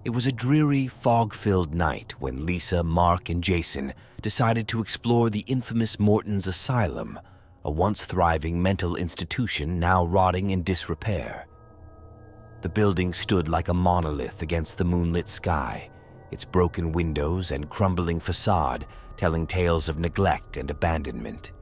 It was a dreary, fog-filled night when Lisa, Mark, and Jason decided to explore the infamous Morton's Asylum, a once thriving mental institution now rotting in disrepair. The building stood like a monolith against the moonlit sky, its broken windows and crumbling facade telling tales of neglect and abandonment.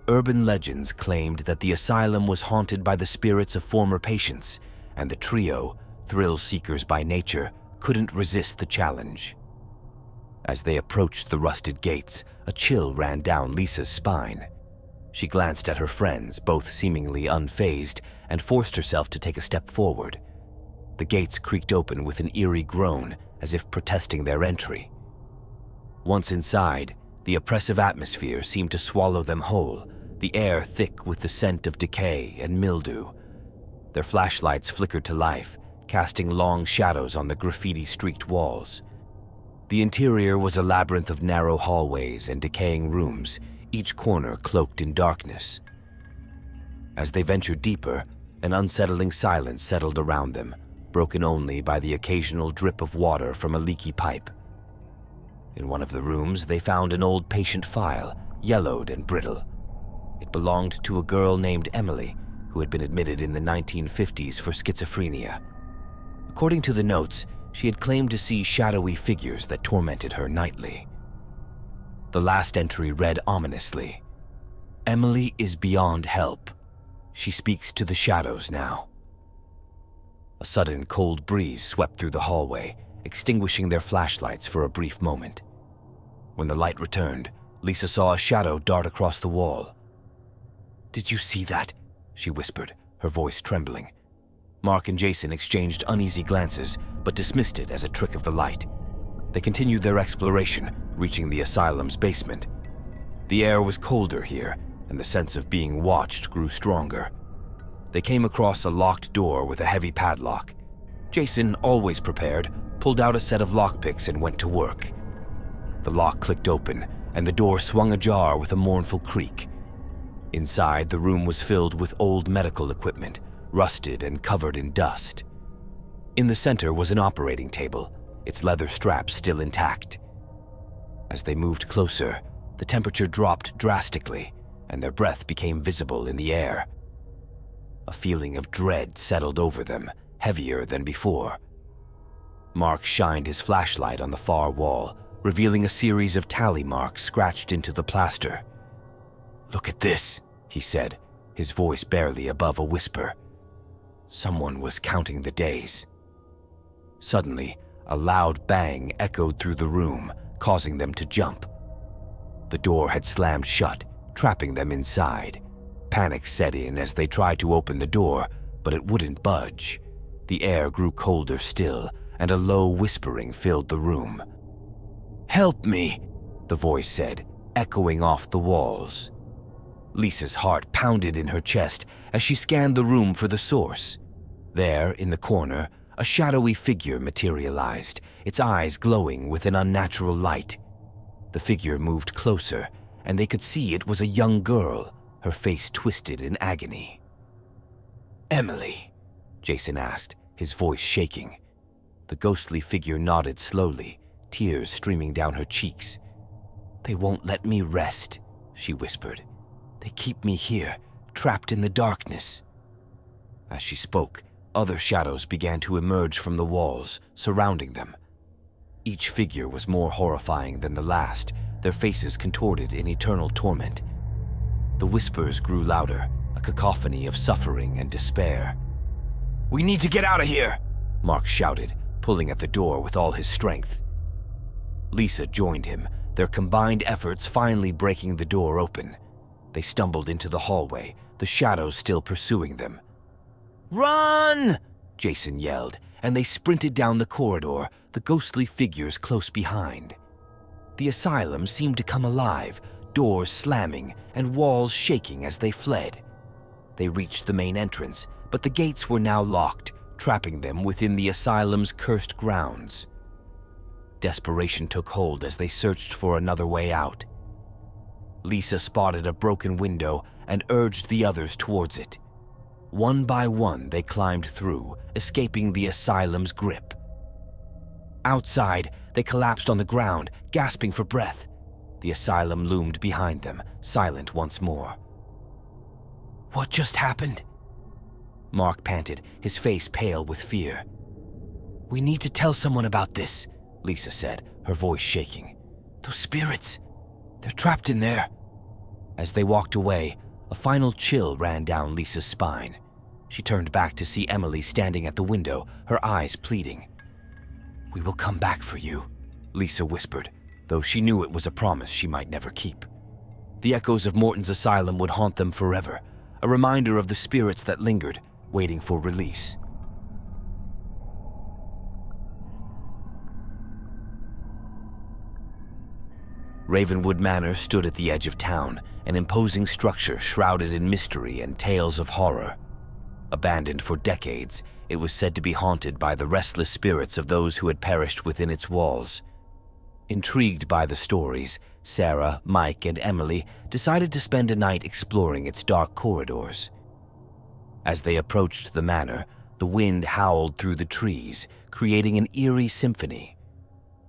Urban legends claimed that the asylum was haunted by the spirits of former patients, and the trio, thrill seekers by nature, couldn't resist the challenge. As they approached the rusted gates, a chill ran down Lisa's spine. She glanced at her friends, both seemingly unfazed, and forced herself to take a step forward. The gates creaked open with an eerie groan, as if protesting their entry. Once inside, the oppressive atmosphere seemed to swallow them whole, the air thick with the scent of decay and mildew. Their flashlights flickered to life, casting long shadows on the graffiti-streaked walls. The interior was a labyrinth of narrow hallways and decaying rooms, each corner cloaked in darkness. As they ventured deeper, an unsettling silence settled around them, broken only by the occasional drip of water from a leaky pipe. In one of the rooms, they found an old patient file, yellowed and brittle. It belonged to a girl named Emily, who had been admitted in the 1950s for schizophrenia. According to the notes, she had claimed to see shadowy figures that tormented her nightly. The last entry read ominously, "Emily is beyond help. She speaks to the shadows now." A sudden cold breeze swept through the hallway, extinguishing their flashlights for a brief moment. When the light returned, Lisa saw a shadow dart across the wall. "Did you see that?" she whispered, her voice trembling. Mark and Jason exchanged uneasy glances, but dismissed it as a trick of the light. They continued their exploration, reaching the asylum's basement. The air was colder here, and the sense of being watched grew stronger. They came across a locked door with a heavy padlock. Jason, always prepared, pulled out a set of lockpicks and went to work. The lock clicked open, and the door swung ajar with a mournful creak. Inside, the room was filled with old medical equipment, rusted and covered in dust. In the center was an operating table, its leather straps still intact. As they moved closer, the temperature dropped drastically, and their breath became visible in the air. A feeling of dread settled over them, heavier than before. Mark shined his flashlight on the far wall, revealing a series of tally marks scratched into the plaster. "Look at this," he said, his voice barely above a whisper. Someone was counting the days. Suddenly, a loud bang echoed through the room, causing them to jump. The door had slammed shut, trapping them inside. Panic set in as they tried to open the door, but it wouldn't budge. The air grew colder still, and a low whispering filled the room. "Help me," the voice said, echoing off the walls. Lisa's heart pounded in her chest as she scanned the room for the source. There, in the corner, a shadowy figure materialized, its eyes glowing with an unnatural light. The figure moved closer, and they could see it was a young girl, her face twisted in agony. "Emily?" Jason asked, his voice shaking. The ghostly figure nodded slowly, tears streaming down her cheeks. "They won't let me rest," she whispered. "They keep me here, trapped in the darkness." As she spoke, other shadows began to emerge from the walls, surrounding them. Each figure was more horrifying than the last, their faces contorted in eternal torment. The whispers grew louder, a cacophony of suffering and despair. "We need to get out of here!" Mark shouted, pulling at the door with all his strength. Lisa joined him, their combined efforts finally breaking the door open. They stumbled into the hallway, the shadows still pursuing them. "Run!" Jason yelled, and they sprinted down the corridor, the ghostly figures close behind. The asylum seemed to come alive, doors slamming and walls shaking as they fled. They reached the main entrance, but the gates were now locked, trapping them within the asylum's cursed grounds. Desperation took hold as they searched for another way out. Lisa spotted a broken window and urged the others towards it. One by one, they climbed through, escaping the asylum's grip. Outside, they collapsed on the ground, gasping for breath. The asylum loomed behind them, silent once more. "What just happened?" Mark panted, his face pale with fear. "We need to tell someone about this," Lisa said, her voice shaking. "Those spirits, they're trapped in there." As they walked away, a final chill ran down Lisa's spine. She turned back to see Emily standing at the window, her eyes pleading. "We will come back for you," Lisa whispered, though she knew it was a promise she might never keep. The echoes of Morton's asylum would haunt them forever, a reminder of the spirits that lingered, waiting for release. Ravenwood Manor stood at the edge of town, an imposing structure shrouded in mystery and tales of horror. Abandoned for decades, it was said to be haunted by the restless spirits of those who had perished within its walls. Intrigued by the stories, Sarah, Mike, and Emily decided to spend a night exploring its dark corridors. As they approached the manor, the wind howled through the trees, creating an eerie symphony.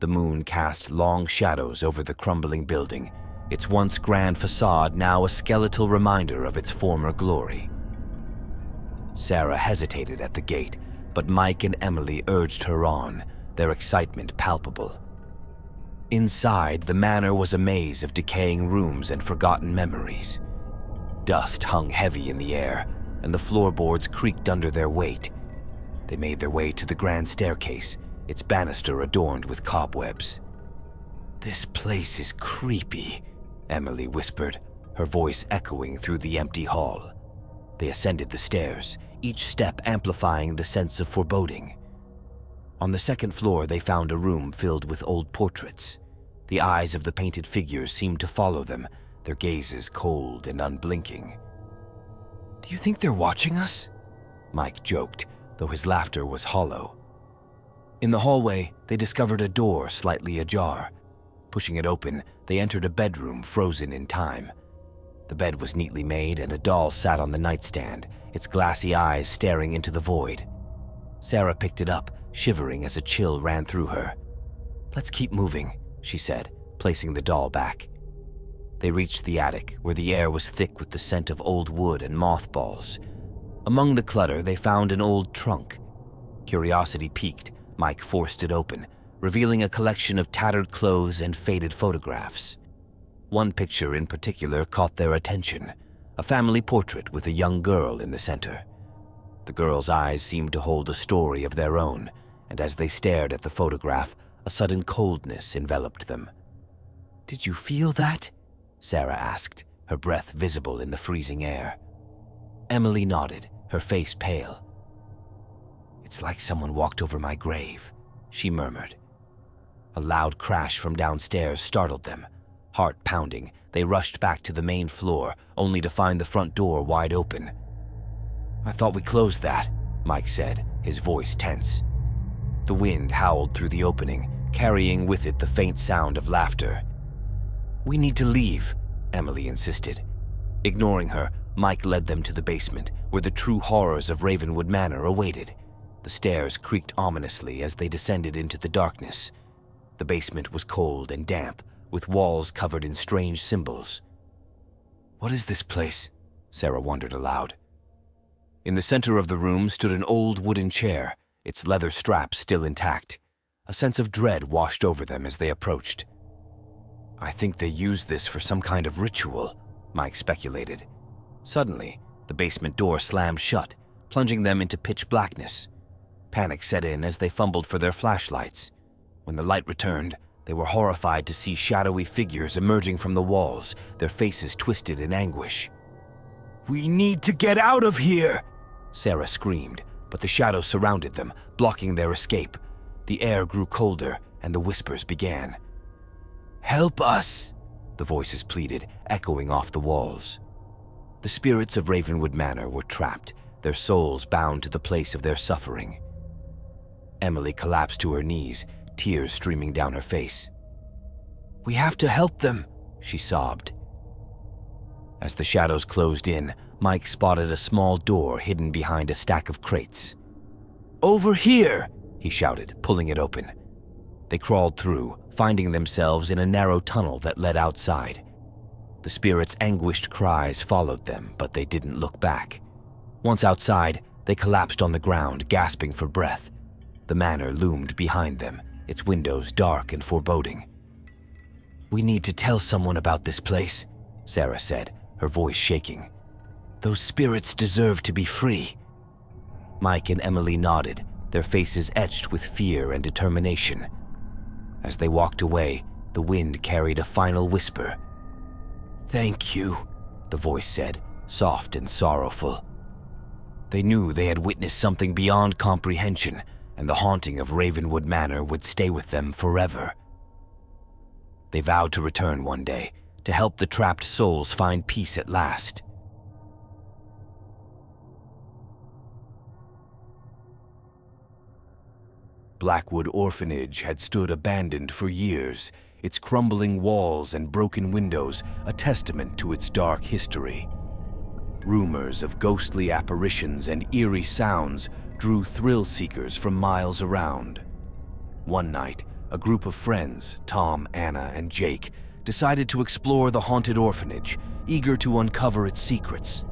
The moon cast long shadows over the crumbling building, its once grand facade now a skeletal reminder of its former glory. Sarah hesitated at the gate, but Mike and Emily urged her on, their excitement palpable. Inside, the manor was a maze of decaying rooms and forgotten memories. Dust hung heavy in the air, and the floorboards creaked under their weight. They made their way to the grand staircase, its banister adorned with cobwebs. "This place is creepy," Emily whispered, her voice echoing through the empty hall. They ascended the stairs, each step amplifying the sense of foreboding. On the second floor, they found a room filled with old portraits. The eyes of the painted figures seemed to follow them, their gazes cold and unblinking. "Do you think they're watching us?" Mike joked, though his laughter was hollow. In the hallway, they discovered a door slightly ajar. Pushing it open, they entered a bedroom frozen in time. The bed was neatly made and a doll sat on the nightstand, its glassy eyes staring into the void. Sarah picked it up, shivering as a chill ran through her. "Let's keep moving," she said, placing the doll back. They reached the attic, where the air was thick with the scent of old wood and mothballs. Among the clutter, they found an old trunk. Curiosity piqued, Mike forced it open, revealing a collection of tattered clothes and faded photographs. One picture in particular caught their attention, a family portrait with a young girl in the center. The girl's eyes seemed to hold a story of their own, and as they stared at the photograph, a sudden coldness enveloped them. "Did you feel that?" Sarah asked, her breath visible in the freezing air. Emily nodded, her face pale. "It's like someone walked over my grave," she murmured. A loud crash from downstairs startled them. Heart pounding, they rushed back to the main floor, only to find the front door wide open. "I thought we closed that," Mike said, his voice tense. The wind howled through the opening, carrying with it the faint sound of laughter. "We need to leave," Emily insisted. Ignoring her, Mike led them to the basement, where the true horrors of Ravenwood Manor awaited. The stairs creaked ominously as they descended into the darkness. The basement was cold and damp, with walls covered in strange symbols. "What is this place?" Sarah wondered aloud. In the center of the room stood an old wooden chair, its leather straps still intact. A sense of dread washed over them as they approached. "I think they used this for some kind of ritual," Mike speculated. Suddenly, the basement door slammed shut, plunging them into pitch blackness. Panic set in as they fumbled for their flashlights. When the light returned, they were horrified to see shadowy figures emerging from the walls, their faces twisted in anguish. "We need to get out of here!" Sarah screamed, but the shadows surrounded them, blocking their escape. The air grew colder, and the whispers began. "Help us!" the voices pleaded, echoing off the walls. The spirits of Ravenwood Manor were trapped, their souls bound to the place of their suffering. Emily collapsed to her knees, tears streaming down her face. "We have to help them," she sobbed. As the shadows closed in, Mike spotted a small door hidden behind a stack of crates. "Over here!" he shouted, pulling it open. They crawled through, finding themselves in a narrow tunnel that led outside. The spirit's anguished cries followed them, but they didn't look back. Once outside, they collapsed on the ground, gasping for breath. The manor loomed behind them, its windows dark and foreboding. "We need to tell someone about this place," Sarah said, her voice shaking. "Those spirits deserve to be free." Mike and Emily nodded, their faces etched with fear and determination. As they walked away, the wind carried a final whisper. "Thank you," the voice said, soft and sorrowful. They knew they had witnessed something beyond comprehension, and the haunting of Ravenwood Manor would stay with them forever. They vowed to return one day, to help the trapped souls find peace at last. Blackwood Orphanage had stood abandoned for years, its crumbling walls and broken windows a testament to its dark history. Rumors of ghostly apparitions and eerie sounds drew thrill-seekers from miles around. One night, a group of friends, Tom, Anna, and Jake, decided to explore the haunted orphanage, eager to uncover its secrets.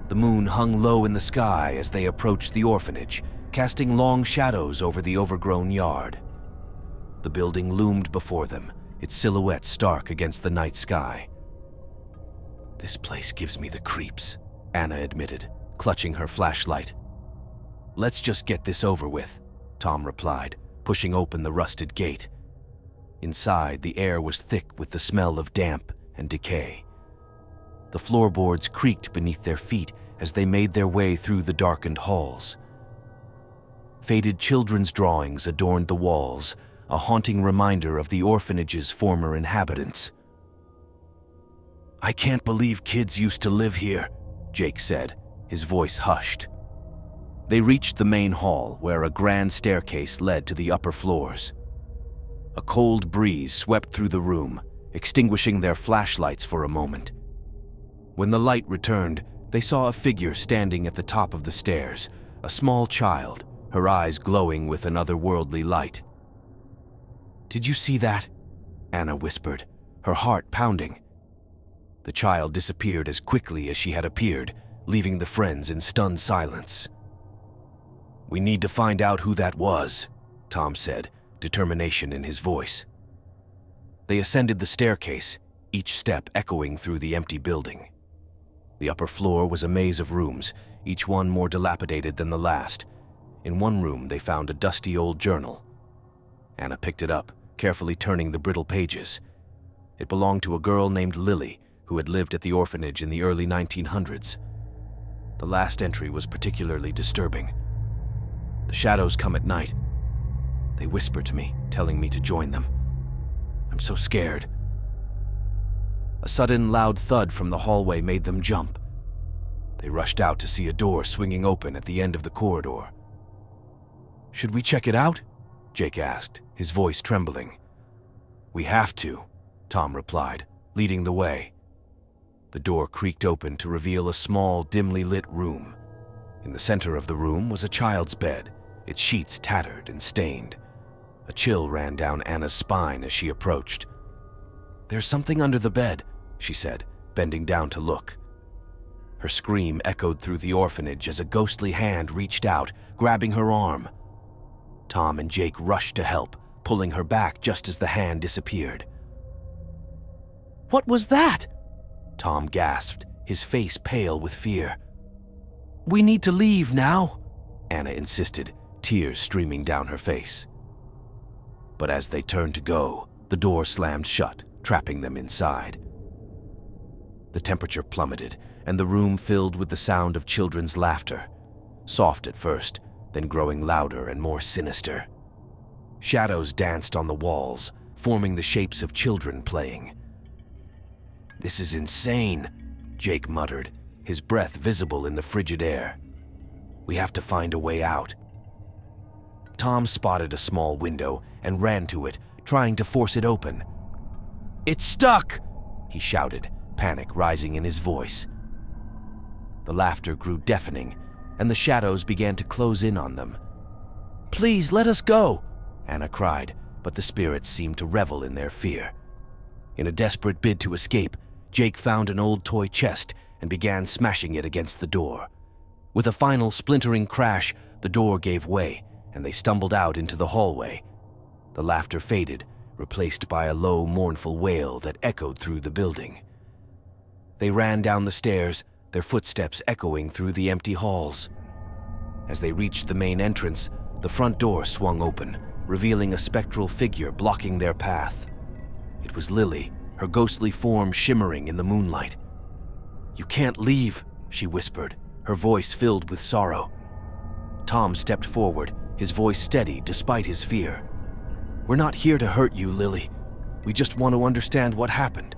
The moon hung low in the sky as they approached the orphanage, casting long shadows over the overgrown yard. The building loomed before them, its silhouette stark against the night sky. "This place gives me the creeps," Anna admitted, clutching her flashlight. "Let's just get this over with," Tom replied, pushing open the rusted gate. Inside, the air was thick with the smell of damp and decay. The floorboards creaked beneath their feet as they made their way through the darkened halls. Faded children's drawings adorned the walls, a haunting reminder of the orphanage's former inhabitants. "I can't believe kids used to live here," Jake said, his voice hushed. They reached the main hall, where a grand staircase led to the upper floors. A cold breeze swept through the room, extinguishing their flashlights for a moment. When the light returned, they saw a figure standing at the top of the stairs, a small child, her eyes glowing with an otherworldly light. "Did you see that?" Anna whispered, her heart pounding. The child disappeared as quickly as she had appeared, leaving the friends in stunned silence. "We need to find out who that was," Tom said, determination in his voice. They ascended the staircase, each step echoing through the empty building. The upper floor was a maze of rooms, each one more dilapidated than the last. In one room, they found a dusty old journal. Anna picked it up, carefully turning the brittle pages. It belonged to a girl named Lily, who had lived at the orphanage in the early 1900s. The last entry was particularly disturbing. "The shadows come at night. They whisper to me, telling me to join them. I'm so scared." A sudden, loud thud from the hallway made them jump. They rushed out to see a door swinging open at the end of the corridor. "Should we check it out?" Jake asked, his voice trembling. "We have to," Tom replied, leading the way. The door creaked open to reveal a small, dimly lit room. In the center of the room was a child's bed, its sheets tattered and stained. A chill ran down Anna's spine as she approached. "There's something under the bed," she said, bending down to look. Her scream echoed through the orphanage as a ghostly hand reached out, grabbing her arm. Tom and Jake rushed to help, pulling her back just as the hand disappeared. "What was that?" Tom gasped, his face pale with fear. "We need to leave now," Anna insisted, tears streaming down her face. But as they turned to go, the door slammed shut, trapping them inside. The temperature plummeted, and the room filled with the sound of children's laughter, soft at first, then growing louder and more sinister. Shadows danced on the walls, forming the shapes of children playing. "This is insane," Jake muttered, his breath visible in the frigid air. "We have to find a way out." Tom spotted a small window and ran to it, trying to force it open. "It's stuck!" he shouted, panic rising in his voice. The laughter grew deafening, and the shadows began to close in on them. "Please, let us go," Anna cried, but the spirits seemed to revel in their fear. In a desperate bid to escape, Jake found an old toy chest and began smashing it against the door. With a final splintering crash, the door gave way, and they stumbled out into the hallway. The laughter faded, replaced by a low, mournful wail that echoed through the building. They ran down the stairs, their footsteps echoing through the empty halls. As they reached the main entrance, the front door swung open, revealing a spectral figure blocking their path. It was Lily, her ghostly form shimmering in the moonlight. "You can't leave," she whispered, her voice filled with sorrow. Tom stepped forward, his voice steady despite his fear. "We're not here to hurt you, Lily. We just want to understand what happened."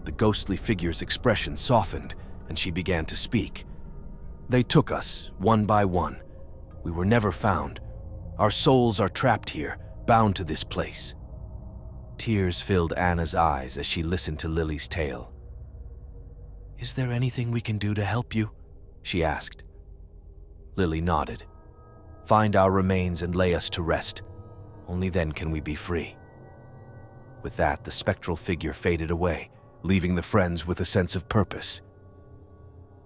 The ghostly figure's expression softened, and she began to speak. "They took us, one by one. We were never found. Our souls are trapped here, bound to this place." Tears filled Anna's eyes as she listened to Lily's tale. "Is there anything we can do to help you?" she asked. Lily nodded. "Find our remains and lay us to rest. Only then can we be free." With that, the spectral figure faded away, leaving the friends with a sense of purpose.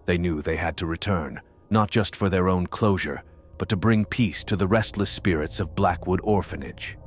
They knew they had to return, not just for their own closure, but to bring peace to the restless spirits of Blackwood Orphanage.